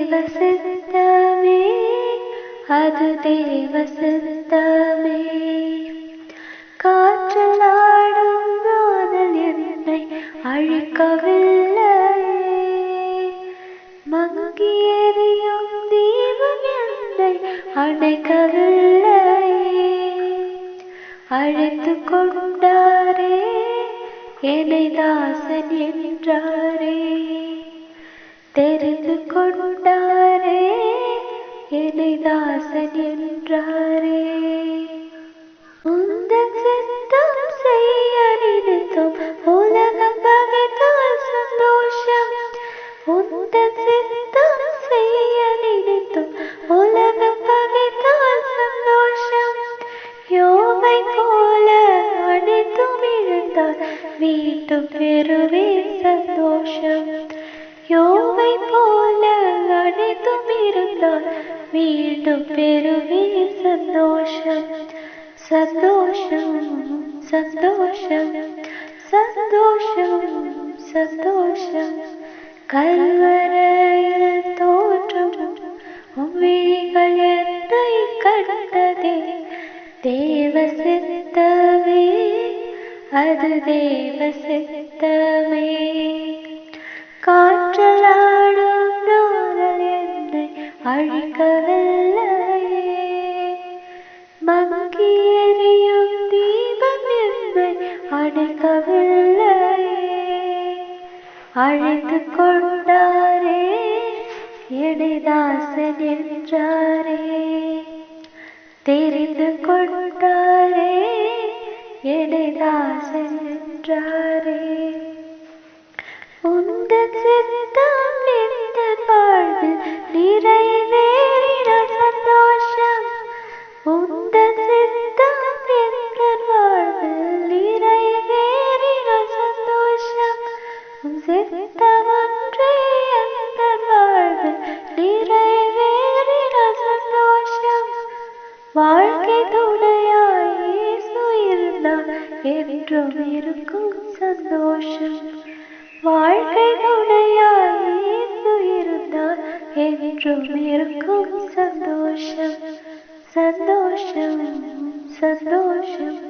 தேவ சித்தமே, அது தேவ சித்தமே. காற்றலாடும் நாதல் என்னை அழிக்கவில்லை, மங்கி எரியும் தீபம் என்னை அணைக்கவில்லை. அழைத்து கொண்டாரே, என்னை தாசன் என்றாரே. தெரிந்து கொண்டாரே, என்னை தாசன் என்றாரே. உந்தன் சித்தம் செய்ய நினைத்தோம், உலகம் பகைத்தால் சந்தோஷம். உந்தன் சித்தம் செய்ய நினைத்தோம், உலகம் பகைத்தால் சந்தோஷம். யோபை போல அனைத்தும் இழந்தால் மீண்டும் பெறுவே சந்தோஷம். யோபை போல அனைத்தும் இருந்தால் மீண்டும் பெறுவே சந்தோஷம். சந்தோஷம் சந்தோஷம் சந்தோஷம் சந்தோஷம். கல்வரையில் தோற்றும் விழிகள் என்னை கண்டதே. தேவ சித்தமே, அது தேவ சித்தமே. காற்றலாடும் நாதல் என்னை அழிக்கவில்லையே, மங்கி எரியும் தீபம் என்னை அணைக்கவில்லையே. அழைத்து கொண்டாரே, என்னை தாசன் என்றாரே. தெரிந்து கொண்டாரே, என்னை தாசன் என்றாரே. உந்தன் சித்தம் எந்தன் வாழ்வில் நிறைவேறினால் சந்தோஷம். உந்தன் சித்தம் எந்தன் வாழ்வில் நிறைவேறினால் சந்தோஷம். உன் சித்தம் ஒன்றே எந்தன் வாழ்வில் நிறைவேறினால் சந்தோஷம். வாழ்க்கை துணையாய் இயேசு இருந்தால் என்றும் இருக்கும் சந்தோஷம். வாழ்க்கை துணையாய் இயேசு இருந்தால் என்றும் இருக்கும் சந்தோஷம். சந்தோஷம் சந்தோஷம்